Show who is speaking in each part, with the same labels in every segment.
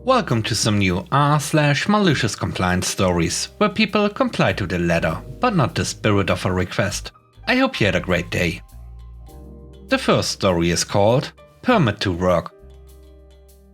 Speaker 1: Welcome to some new r/malicious compliance stories, where people comply to the letter, but not the spirit of a request. I hope you had a great day. The first story is called Permit to Work.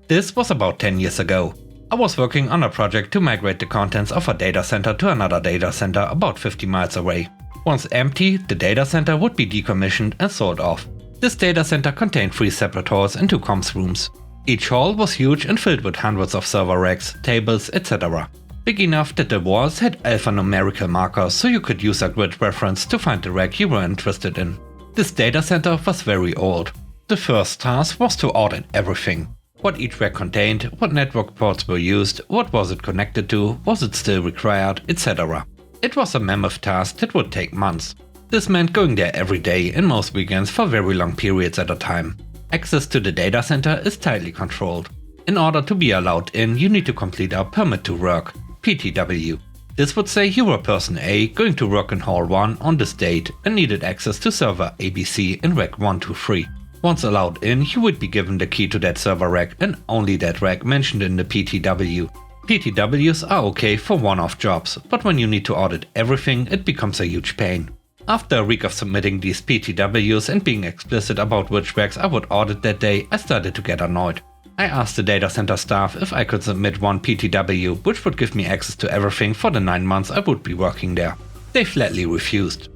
Speaker 1: This was about 10 years ago. I was working on a project to migrate the contents of a data center to another data center about 50 miles away. Once empty, the data center would be decommissioned and sold off. This data center contained 3 separate halls and 2 comms rooms. Each hall was huge and filled with hundreds of server racks, tables, etc. Big enough that the walls had alphanumerical markers so you could use a grid reference to find the rack you were interested in. This data center was very old. The first task was to audit everything. What each rack contained, what network ports were used, what was it connected to, was it still required, etc. It was a mammoth task that would take months. This meant going there every day and most weekends for very long periods at a time. Access to the data center is tightly controlled. In order to be allowed in, you need to complete a Permit to Work, PTW. This would say you were person A going to work in Hall 1 on this date and needed access to server ABC in rack 123. Once allowed in, you would be given the key to that server rack and only that rack mentioned in the PTW. PTWs are okay for one-off jobs, but when you need to audit everything, it becomes a huge pain. After a week of submitting these PTWs and being explicit about which racks I would audit that day, I started to get annoyed. I asked the data center staff if I could submit one PTW, which would give me access to everything for the 9 months I would be working there. They flatly refused.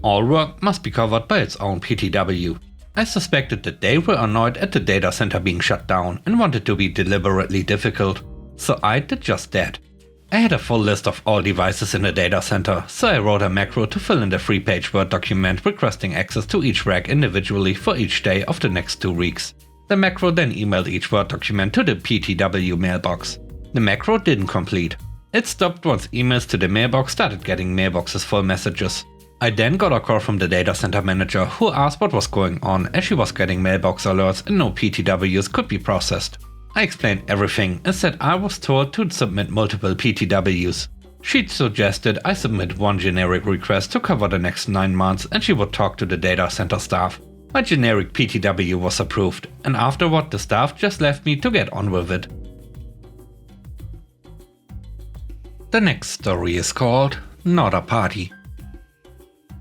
Speaker 1: All work must be covered by its own PTW. I suspected that they were annoyed at the data center being shut down and wanted to be deliberately difficult, so I did just that. I had a full list of all devices in the data center, so I wrote a macro to fill in the 3-page Word document requesting access to each rack individually for each day of the next 2 weeks. The macro then emailed each Word document to the PTW mailbox. The macro didn't complete. It stopped once emails to the mailbox started getting mailboxes full messages. I then got a call from the data center manager who asked what was going on as she was getting mailbox alerts and no PTWs could be processed. I explained everything and said I was told to submit multiple PTWs. She suggested I submit one generic request to cover the next 9 months and she would talk to the data center staff. My generic PTW was approved, and afterward the staff just left me to get on with it. The next story is called Not a Party.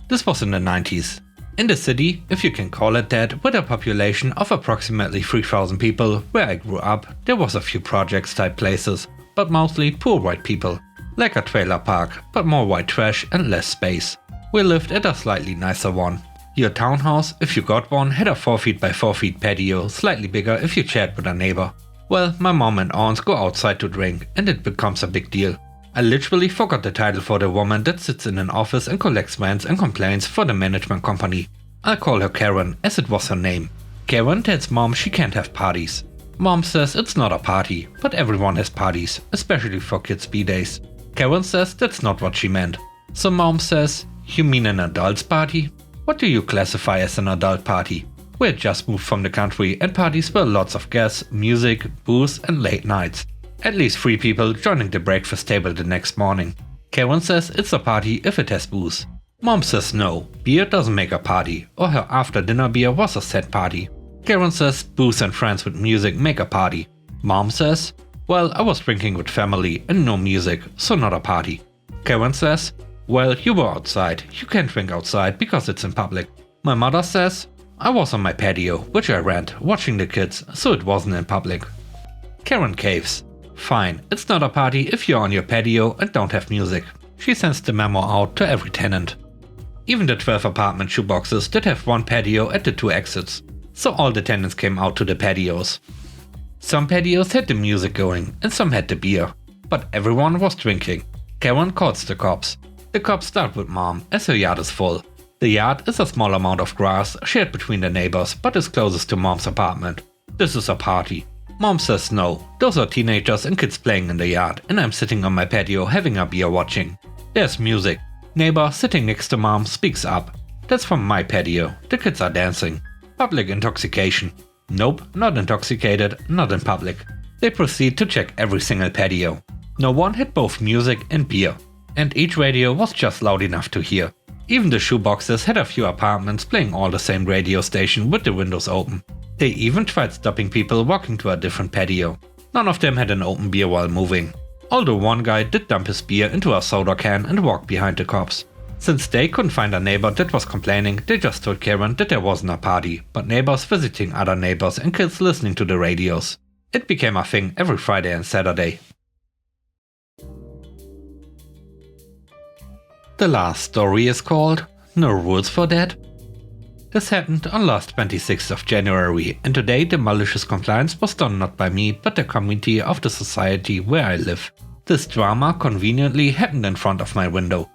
Speaker 1: This was in the 90s. In the city, if you can call it that, with a population of approximately 3,000 people, where I grew up, there was a few projects type places, but mostly poor white people. Like a trailer park, but more white trash and less space. We lived at a slightly nicer one. Your townhouse, if you got one, had a 4 feet by 4 feet patio, slightly bigger if you shared with a neighbor. Well, my mom and aunts go outside to drink, and it becomes a big deal. I literally forgot the title for the woman that sits in an office and collects rants and complaints for the management company. I'll call her Karen, as it was her name. Karen tells mom she can't have parties. Mom says it's not a party, but everyone has parties, especially for kids' B-days. Karen says that's not what she meant. So mom says, "You mean an adult's party? What do you classify as an adult party?" We had just moved from the country and parties were lots of gas, music, booze and late nights. At least 3 people joining the breakfast table the next morning. Karen says it's a party if it has booze. Mom says no, beer doesn't make a party, or her after dinner beer was a sad party. Karen says booze and friends with music make a party. Mom says, well, I was drinking with family and no music, so not a party. Karen says, well, you were outside, you can't drink outside because it's in public. My mother says, I was on my patio, which I rent, watching the kids, so it wasn't in public. Karen caves. Fine, it's not a party if you're on your patio and don't have music. She sends the memo out to every tenant. Even the 12 apartment shoeboxes did have one patio at the 2 exits, so all the tenants came out to the patios. Some patios had the music going and some had the beer, but everyone was drinking. Karen calls the cops. The cops start with mom, as her yard is full. The yard is a small amount of grass shared between the neighbors, but is closest to mom's apartment. This is a party. Mom says no, those are teenagers and kids playing in the yard, and I'm sitting on my patio having a beer watching. There's music. Neighbor sitting next to mom speaks up. That's from my patio, the kids are dancing. Public intoxication. Nope, not intoxicated, not in public. They proceed to check every single patio. No one had both music and beer, and each radio was just loud enough to hear. Even the shoeboxes had a few apartments playing all the same radio station with the windows open. They even tried stopping people walking to a different patio. None of them had an open beer while moving. Although one guy did dump his beer into a soda can and walk behind the cops. Since they couldn't find a neighbor that was complaining, they just told Karen that there wasn't a party, but neighbors visiting other neighbors and kids listening to the radios. It became a thing every Friday and Saturday. The last story is called No Rules for That. This happened on last 26th of January, and today the malicious compliance was done not by me but the committee of the society where I live. This drama conveniently happened in front of my window.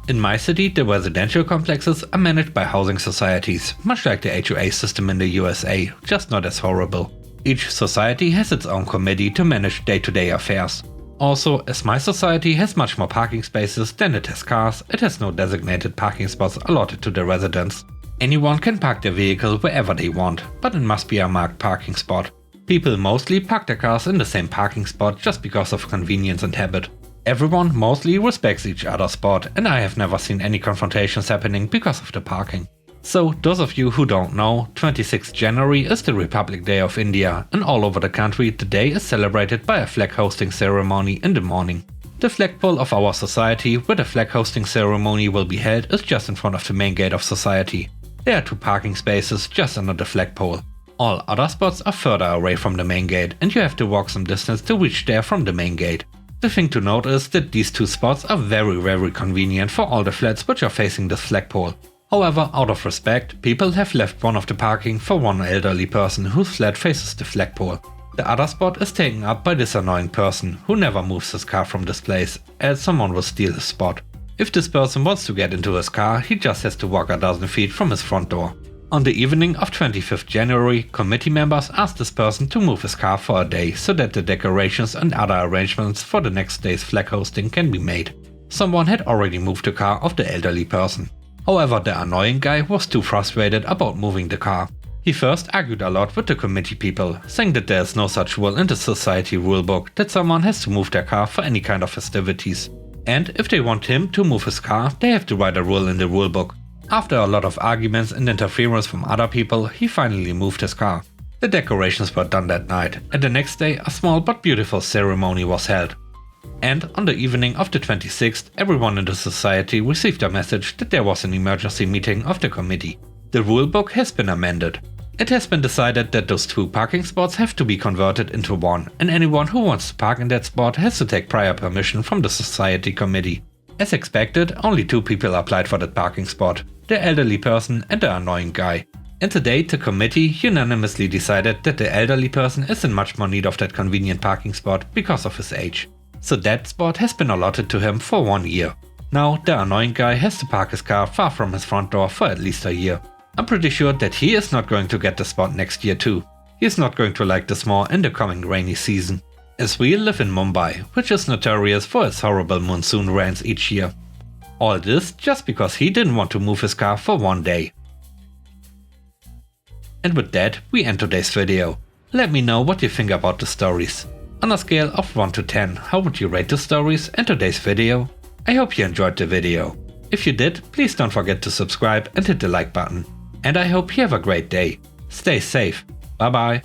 Speaker 1: In my city, the residential complexes are managed by housing societies, much like the HOA system in the USA, just not as horrible. Each society has its own committee to manage day-to-day affairs. Also, as my society has much more parking spaces than it has cars, it has no designated parking spots allotted to the residents. Anyone can park their vehicle wherever they want, but it must be a marked parking spot. People mostly park their cars in the same parking spot just because of convenience and habit. Everyone mostly respects each other's spot, and I have never seen any confrontations happening because of the parking. So, those of you who don't know, 26th January is the Republic Day of India, and all over the country the day is celebrated by a flag hosting ceremony in the morning. The flagpole of our society where the flag hosting ceremony will be held is just in front of the main gate of society. There are 2 parking spaces just under the flagpole. All other spots are further away from the main gate, and you have to walk some distance to reach there from the main gate. The thing to note is that these 2 spots are very convenient for all the flats which are facing this flagpole. However, out of respect, people have left one of the parking for one elderly person whose flat faces the flagpole. The other spot is taken up by this annoying person who never moves his car from this place, as someone will steal his spot. If this person wants to get into his car, he just has to walk a dozen feet from his front door. On the evening of 25th January, committee members asked this person to move his car for a day so that the decorations and other arrangements for the next day's flag hosting can be made. Someone had already moved the car of the elderly person. However, the annoying guy was too frustrated about moving the car. He first argued a lot with the committee people, saying that there is no such rule in the society rulebook that someone has to move their car for any kind of festivities. And if they want him to move his car, they have to write a rule in the rulebook. After a lot of arguments and interference from other people, he finally moved his car. The decorations were done that night, and the next day a small but beautiful ceremony was held. And on the evening of the 26th, everyone in the society received a message that there was an emergency meeting of the committee. The rulebook has been amended. It has been decided that those 2 parking spots have to be converted into 1, and anyone who wants to park in that spot has to take prior permission from the society committee. As expected, only 2 people applied for that parking spot, the elderly person and the annoying guy. And today the committee unanimously decided that the elderly person is in much more need of that convenient parking spot because of his age. So that spot has been allotted to him for 1 year. Now the annoying guy has to park his car far from his front door for at least a year. I'm pretty sure that he is not going to get the spot next year too. He is not going to like this more in the coming rainy season. As we live in Mumbai, which is notorious for its horrible monsoon rains each year. All this just because he didn't want to move his car for 1 day. And with that, we end today's video. Let me know what you think about the stories. On a scale of 1 to 10, how would you rate the stories and today's video? I hope you enjoyed the video. If you did, please don't forget to subscribe and hit the like button. And I hope you have a great day. Stay safe. Bye bye.